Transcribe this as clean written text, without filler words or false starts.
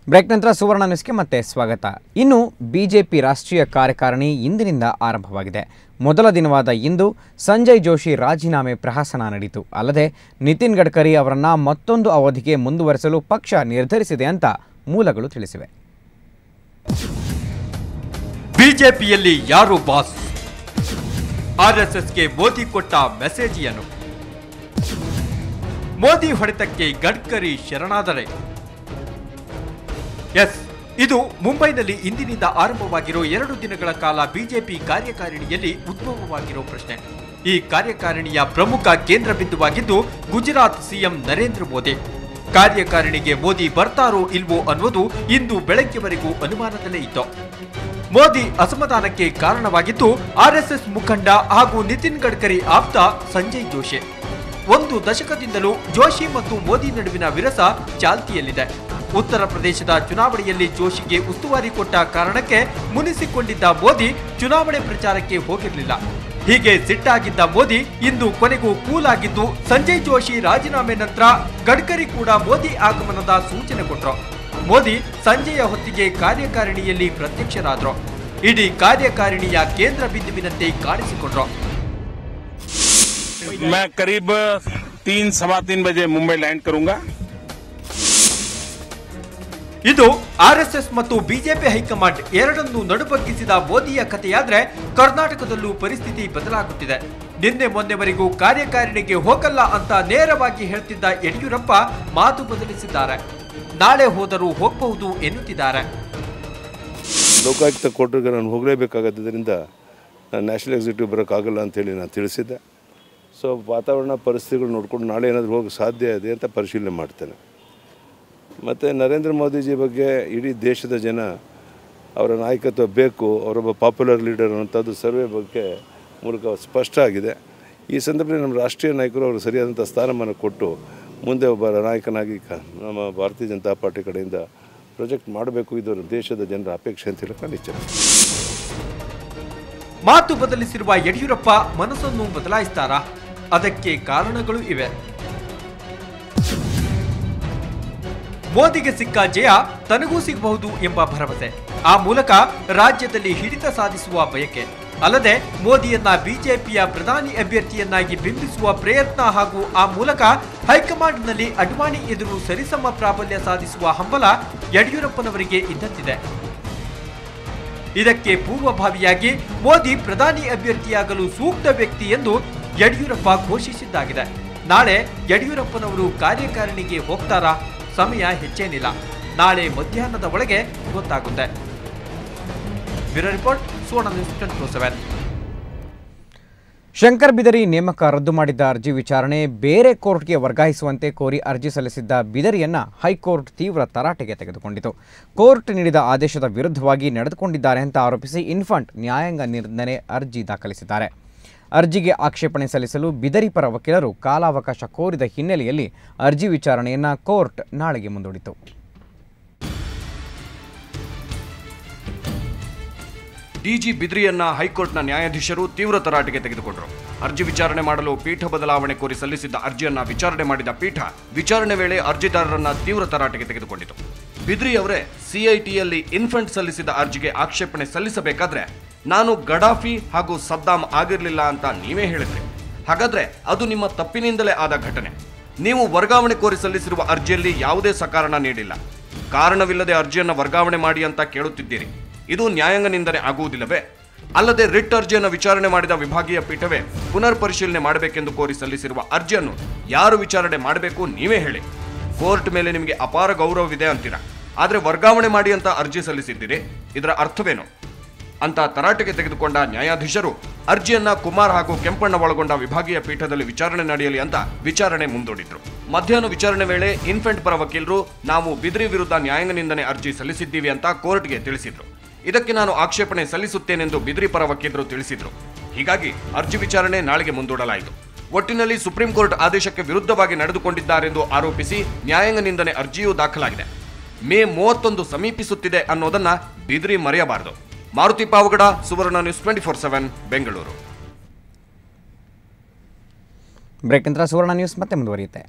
Break ನಂತರ ಸುವರ್ಣ ನ್ಯೂಸ್ಗೆ ಮತ್ತೆ ಸ್ವಾಗತ. ಇನ್ನು ಬಿಜೆಪಿ ರಾಷ್ಟ್ರೀಯ ಕಾರ್ಯಕಾರಿಣಿ ಇಂದಿನಿಂದ ಆರಂಭವಾಗಿದೆ. ಮೊದಲ ದಿನವಾದ ಇಂದು ಸಂಜಯ್ ಜೋಶಿ ರಾಜೀನಾಮೆ ಪ್ರಹಸನ ನಡೆಯಿತು. ಅಲ್ಲದೆ ನಿತಿನ್ ಗಡ್ಕರಿ ಅವರನ್ನು ಮತ್ತೊಂದು ಅವಧಿಗೆ ಮುಂದುವರೆಸಲು ಪಕ್ಷ ನಿರ್ಧರಿಸಿದೆ ಅಂತ ಮೂಲಗಳು ತಿಳಿಸಿವೆ. ಬಿಜೆಪಿಯಲ್ಲಿ ಯಾರು ಬಾಸ್? ಆರ್ಎಸ್ಎಸ್ಗೆ ಮೋದಿ ಕೊಟ್ಟ ಮೆಸೇಜ್ ಏನು? ಮೋದಿ ಹೊಡೆತಕ್ಕೆ ಗಡ್ಕರಿ ಶರಣಾದರೆ? ಎಸ್, ಇದು ಮುಂಬೈನಲ್ಲಿ ಇಂದಿನಿಂದ ಆರಂಭವಾಗಿರೋ 2 ದಿನಗಳ ಕಾಲ ಬಿಜೆಪಿ ಕಾರ್ಯಕಾರಿಣಿಯಲ್ಲಿ ಉದ್ಭವವಾಗಿರೋ ಪ್ರಶ್ನೆ. ಈ ಕಾರ್ಯಕಾರಿಣಿಯ ಪ್ರಮುಖ ಕೇಂದ್ರ ಬಿಂದುವಾಗಿದ್ದು ಗುಜರಾತ್ ಸಿಎಂ ನರೇಂದ್ರ ಮೋದಿ. ಕಾರ್ಯಕಾರಿಣಿಗೆ ಮೋದಿ ಬರ್ತಾರೋ ಇಲ್ವೋ ಅನ್ನೋದು ಇಂದು ಬೆಳಗ್ಗೆವರೆಗೂ ಅನುಮಾನದಲ್ಲೇ ಇತ್ತು. ಮೋದಿ ಅಸಮಾಧಾನಕ್ಕೆ ಕಾರಣವಾಗಿದ್ದು ಆರ್ಎಸ್ಎಸ್ ಮುಖಂಡ ಹಾಗೂ ನಿತಿನ್ ಗಡ್ಕರಿ ಆಪ್ತ ಸಂಜಯ್ ಜೋಶಿ. 1 ದಶಕದಿಂದಲೂ ಜೋಶಿ ಮತ್ತು ಮೋದಿ ನಡುವಿನ ವಿರಸ ಚಾಲ್ತಿಯಲ್ಲಿದೆ. ಉತ್ತರ ಪ್ರದೇಶದ ಚುನಾವಣೆಯಲ್ಲಿ ಜೋಶಿಗೆ ಉಸ್ತುವಾರಿ ಕೊಟ್ಟ ಕಾರಣಕ್ಕೆ ಮುನಿಸಿಕೊಂಡಿದ್ದ ಮೋದಿ ಚುನಾವಣೆ ಪ್ರಚಾರಕ್ಕೆ ಹೋಗಿರಲಿಲ್ಲ. ಹೀಗೆ ಸಿಟ್ಟಾಗಿದ್ದ ಮೋದಿ ಇಂದು ಕೊನೆಗೂ ಕೂಲ್ ಆಗಿದ್ದು ಸಂಜಯ್ ಜೋಶಿ ರಾಜೀನಾಮೆ ನಂತರ ಗಡ್ಕರಿ ಕೂಡ ಮೋದಿ ಆಗಮನದ ಸೂಚನೆ ಕೊಟ್ಟರು. ಮೋದಿ ಸಂಜೆಯ ಹೊತ್ತಿಗೆ ಕಾರ್ಯಕಾರಿಣಿಯಲ್ಲಿ ಪ್ರತ್ಯಕ್ಷರಾದ್ರು. ಇಡೀ ಕಾರ್ಯಕಾರಿಣಿಯ ಕೇಂದ್ರ ಬಿಂದುವಿನಂತೆ ಕಾಣಿಸಿಕೊಂಡ್ರು. मैं करीब 3-3:15 बजे मुंबई लैंड करूंगा. ಇದು ಆರ್ಎಸ್ಎಸ್ ಮತ್ತು ಬಿಜೆಪಿ ಹೈಕಮಾಂಡ್ ಎರಡನ್ನೂ ನಡುಬಗ್ಗಿಸಿದ ಮೋದಿಯ ಕಥೆಯಾದ್ರೆ ಕರ್ನಾಟಕದಲ್ಲೂ ಪರಿಸ್ಥಿತಿ ಬದಲಾಗುತ್ತಿದೆ. ನಿನ್ನೆ ಮೊನ್ನೆವರೆಗೂ ಕಾರ್ಯಕಾರಿಣಿಗೆ ಹೋಗಲ್ಲ ಅಂತ ನೇರವಾಗಿ ಹೇಳ್ತಿದ್ದ ಯಡಿಯೂರಪ್ಪ ಮಾತು ಬದಲಿಸಿದ್ದಾರೆ. ನಾಳೆ ಹೋದರೂ ಹೋಗಬಹುದು ಎನ್ನುತ್ತಿದ್ದಾರೆ. ಲೋಕಾಯುಕ್ತ ಕೋರ್ಟ್ಗೆ ನಾನು ಹೋಗಲೇಬೇಕಾದ್ದರಿಂದ ನಾನು ನ್ಯಾಷನಲ್ ಎಕ್ಸಿಕ್ಯೂಟಿವ್ ಬರೋಕ್ಕಾಗಲ್ಲ ಅಂತೇಳಿ ನಾನು ತಿಳಿಸಿದ್ದೆ. ಸೊ ವಾತಾವರಣ ಪರಿಸ್ಥಿತಿಗಳು ನೋಡಿಕೊಂಡು ನಾಳೆ ಏನಾದರೂ ಹೋಗಿ ಸಾಧ್ಯ ಇದೆ ಅಂತ ಪರಿಶೀಲನೆ ಮಾಡ್ತೇನೆ. ಮತ್ತು ನರೇಂದ್ರ ಮೋದಿಜಿ ಬಗ್ಗೆ ಇಡೀ ದೇಶದ ಜನ ಅವರ ನಾಯಕತ್ವ ಬೇಕು, ಅವರೊಬ್ಬ ಪಾಪ್ಯುಲರ್ ಲೀಡರ್ ಅನ್ನೋಂಥದ್ದು ಸರ್ವೆ ಬಗ್ಗೆ ಮೂಲಕ ಸ್ಪಷ್ಟ ಆಗಿದೆ. ಈ ಸಂದರ್ಭದಲ್ಲಿ ನಮ್ಮ ರಾಷ್ಟ್ರೀಯ ನಾಯಕರು ಅವರು ಸರಿಯಾದಂಥ ಸ್ಥಾನಮಾನ ಕೊಟ್ಟು ಮುಂದೆ ಒಬ್ಬ ನಾಯಕನಾಗಿ ನಮ್ಮ ಭಾರತೀಯ ಜನತಾ ಪಾರ್ಟಿ ಕಡೆಯಿಂದ ಪ್ರೊಜೆಕ್ಟ್ ಮಾಡಬೇಕು. ಇದು ದೇಶದ ಜನರ ಅಪೇಕ್ಷೆ ಅಂತ ಹೇಳಕ್ಕೆ ನಿಶ್ಚಯ. ಮಾತು ಬದಲಿಸಿರುವ ಯಡಿಯೂರಪ್ಪ ಮನಸ್ಸನ್ನು ಬದಲಾಯಿಸ್ತಾರಾ? ಅದಕ್ಕೆ ಕಾರಣಗಳು ಇವೆ. ಮೋದಿಗೆ ಸಿಕ್ಕ ಜಯ ತನಗೂ ಸಿಗಬಹುದು ಎಂಬ ಭರವಸೆ, ಆ ಮೂಲಕ ರಾಜ್ಯದಲ್ಲಿ ಹಿಡಿತ ಸಾಧಿಸುವ ಬಯಕೆ, ಅಲ್ಲದೆ ಮೋದಿಯನ್ನ ಬಿಜೆಪಿಯ ಪ್ರಧಾನಿ ಅಭ್ಯರ್ಥಿಯನ್ನಾಗಿ ಬಿಂಬಿಸುವ ಪ್ರಯತ್ನ ಹಾಗೂ ಆ ಮೂಲಕ ಹೈಕಮಾಂಡ್ನಲ್ಲಿ ಅಡ್ವಾಣಿ ಎದುರು ಸರಿಸಮ ಪ್ರಾಬಲ್ಯ ಸಾಧಿಸುವ ಹಂಬಲ ಯಡಿಯೂರಪ್ಪನವರಿಗೆ ಇದ್ದಂತಿದೆ. ಇದಕ್ಕೆ ಪೂರ್ವಭಾವಿಯಾಗಿ ಮೋದಿ ಪ್ರಧಾನಿ ಅಭ್ಯರ್ಥಿಯಾಗಲು ಸೂಕ್ತ ವ್ಯಕ್ತಿ ಎಂದು ಯಡಿಯೂರಪ್ಪ ಘೋಷಿಸಿದ್ದಾಗಿದೆ. ನಾಳೆ ಯಡಿಯೂರಪ್ಪನವರು ಕಾರ್ಯಕಾರಿಣಿಗೆ ಹೋಗ್ತಾರಾ? ಸಮಯ ಹೆಚ್ಚೇನಿಲ್ಲ, ನಾಳೆ ಮಧ್ಯಾಹ್ನದ ಒಳಗೆ ಗೊತ್ತಾಗುತ್ತೆ. ಬ್ಯೂರೋ ರಿಪೋರ್ಟ್, ಸುವರ್ಣ ನ್ಯೂಸ್ 24/7. ಶಂಕರ್ ಬಿದರಿ ನೇಮಕ ರದ್ದು ಮಾಡಿದ್ದ ಅರ್ಜಿ ವಿಚಾರಣೆ ಬೇರೆ ಕೋರ್ಟ್ಗೆ ವರ್ಗಾಯಿಸುವಂತೆ ಕೋರಿ ಅರ್ಜಿ ಸಲ್ಲಿಸಿದ್ದ ಬಿದರಿಯನ್ನ ಹೈಕೋರ್ಟ್ ತೀವ್ರ ತರಾಟೆಗೆ ತೆಗೆದುಕೊಂಡಿತು. ಕೋರ್ಟ್ ನೀಡಿದ ಆದೇಶದ ವಿರುದ್ಧವಾಗಿ ನಡೆದುಕೊಂಡಿದ್ದಾರೆ ಅಂತ ಆರೋಪಿಸಿ ಇನ್ಫಂಟ್ ನ್ಯಾಯಾಂಗ ನಿಂದನೆ ಅರ್ಜಿ ದಾಖಲಿಸಿದ್ದಾರೆ. ಅರ್ಜಿಗೆ ಆಕ್ಷೇಪಣೆ ಸಲ್ಲಿಸಲು ಬಿದರಿ ಪರ ವಕೀಲರು ಕಾಲಾವಕಾಶ ಕೋರಿದ ಹಿನ್ನೆಲೆಯಲ್ಲಿ ಅರ್ಜಿ ವಿಚಾರಣೆಯನ್ನು ಕೋರ್ಟ್ ನಾಳೆಗೆ ಮುಂದೂಡಿತು. ಡಿಜಿ ಬಿದ್ರಿಯನ್ನ ಹೈಕೋರ್ಟ್ನ ನ್ಯಾಯಾಧೀಶರು ತೀವ್ರ ತರಾಟೆಗೆ ತೆಗೆದುಕೊಂಡರು. ಅರ್ಜಿ ವಿಚಾರಣೆ ಮಾಡಲು ಪೀಠ ಬದಲಾವಣೆ ಕೋರಿ ಸಲ್ಲಿಸಿದ್ದ ಅರ್ಜಿಯನ್ನ ವಿಚಾರಣೆ ಮಾಡಿದ ಪೀಠ ವಿಚಾರಣೆ ವೇಳೆ ಅರ್ಜಿದಾರರನ್ನ ತೀವ್ರ ತರಾಟೆಗೆ ತೆಗೆದುಕೊಂಡಿತು. ಬಿದ್ರಿ ಅವರೇ ಸಿಐಟಿಯಲ್ಲಿ ಇನ್ಫಂಟ್ ಸಲ್ಲಿಸಿದ ಅರ್ಜಿಗೆ ಆಕ್ಷೇಪಣೆ ಸಲ್ಲಿಸಬೇಕಾದ್ರೆ ನಾನು ಗಡಾಫಿ ಹಾಗೂ ಸದ್ದಾಂ ಆಗಿರಲಿಲ್ಲ ಅಂತ ನೀವೇ ಹೇಳಿದ್ರಿ. ಹಾಗಾದ್ರೆ ಅದು ನಿಮ್ಮ ತಪ್ಪಿನಿಂದಲೇ ಆದ ಘಟನೆ. ನೀವು ವರ್ಗಾವಣೆ ಕೋರಿ ಸಲ್ಲಿಸಿರುವ ಅರ್ಜಿಯಲ್ಲಿ ಯಾವುದೇ ಸಕಾರಣ ನೀಡಿಲ್ಲ. ಕಾರಣವಿಲ್ಲದೆ ಅರ್ಜಿಯನ್ನು ವರ್ಗಾವಣೆ ಮಾಡಿ ಅಂತ ಕೇಳುತ್ತಿದ್ದೀರಿ. ಇದು ನ್ಯಾಯಾಂಗ ನಿಂದನೆ ಆಗುವುದಿಲ್ಲವೇ? ಅಲ್ಲದೆ ರಿಟ್ ಅರ್ಜಿಯನ್ನು ವಿಚಾರಣೆ ಮಾಡಿದ ವಿಭಾಗೀಯ ಪೀಠವೇ ಪುನರ್ ಪರಿಶೀಲನೆ ಮಾಡಬೇಕೆಂದು ಕೋರಿ ಸಲ್ಲಿಸಿರುವ ಅರ್ಜಿಯನ್ನು ಯಾರು ವಿಚಾರಣೆ ಮಾಡಬೇಕು ನೀವೇ ಹೇಳಿ. ಕೋರ್ಟ್ ಮೇಲೆ ನಿಮಗೆ ಅಪಾರ ಗೌರವವಿದೆ ಅಂತೀರಾ, ಆದರೆ ವರ್ಗಾವಣೆ ಮಾಡಿ ಅಂತ ಅರ್ಜಿ ಸಲ್ಲಿಸಿದ್ದೀರಿ, ಇದರ ಅರ್ಥವೇನು ಅಂತ ತರಾಟೆಗೆ ತೆಗೆದುಕೊಂಡ ನ್ಯಾಯಾಧೀಶರು ಅರ್ಜಿಯನ್ನ ಕುಮಾರ್ ಹಾಗೂ ಕೆಂಪಣ್ಣ ಒಳಗೊಂಡ ವಿಭಾಗೀಯ ಪೀಠದಲ್ಲಿ ವಿಚಾರಣೆ ನಡೆಯಲಿ ಅಂತ ವಿಚಾರಣೆ ಮುಂದೂಡಿದ್ರು. ಮಧ್ಯಾಹ್ನ ವಿಚಾರಣೆ ವೇಳೆ ಇನ್ಫೆಂಟ್ ಪರ ವಕೀಲರು ನಾವು ಬಿದ್ರಿ ವಿರುದ್ಧ ನ್ಯಾಯಾಂಗ ನಿಂದನೆ ಅರ್ಜಿ ಸಲ್ಲಿಸಿದ್ದೀವಿ ಅಂತ ಕೋರ್ಟ್ಗೆ ತಿಳಿಸಿದ್ರು. ಇದಕ್ಕೆ ನಾನು ಆಕ್ಷೇಪಣೆ ಸಲ್ಲಿಸುತ್ತೇನೆಂದು ಬಿದ್ರಿ ಪರ ವಕೀಲರು ತಿಳಿಸಿದ್ರು. ಹೀಗಾಗಿ ಅರ್ಜಿ ವಿಚಾರಣೆ ನಾಳೆಗೆ ಮುಂದೂಡಲಾಯಿತು. ಒಟ್ಟಿನಲ್ಲಿ ಸುಪ್ರೀಂ ಕೋರ್ಟ್ ಆದೇಶಕ್ಕೆ ವಿರುದ್ಧವಾಗಿ ನಡೆದುಕೊಂಡಿದ್ದಾರೆಂದು ಆರೋಪಿಸಿ ನ್ಯಾಯಾಂಗ ನಿಂದನೆ ಅರ್ಜಿಯೂ ದಾಖಲಾಗಿದೆ. ಮೇ 31 ಸಮೀಪಿಸುತ್ತಿದೆ ಅನ್ನೋದನ್ನ ಬಿದ್ರಿ ಮರೆಯಬಾರದು. ಮಾರುತಿ ಪಾವಗಡ, ಸುವರ್ಣ ನ್ಯೂಸ್ 24/7 ಬೆಂಗಳೂರು. ಬ್ರೇಕ್ ನಂತರ ಸುವರ್ಣ ನ್ಯೂಸ್ ಮತ್ತೆ ಮುಂದುವರಿಯುತ್ತೆ.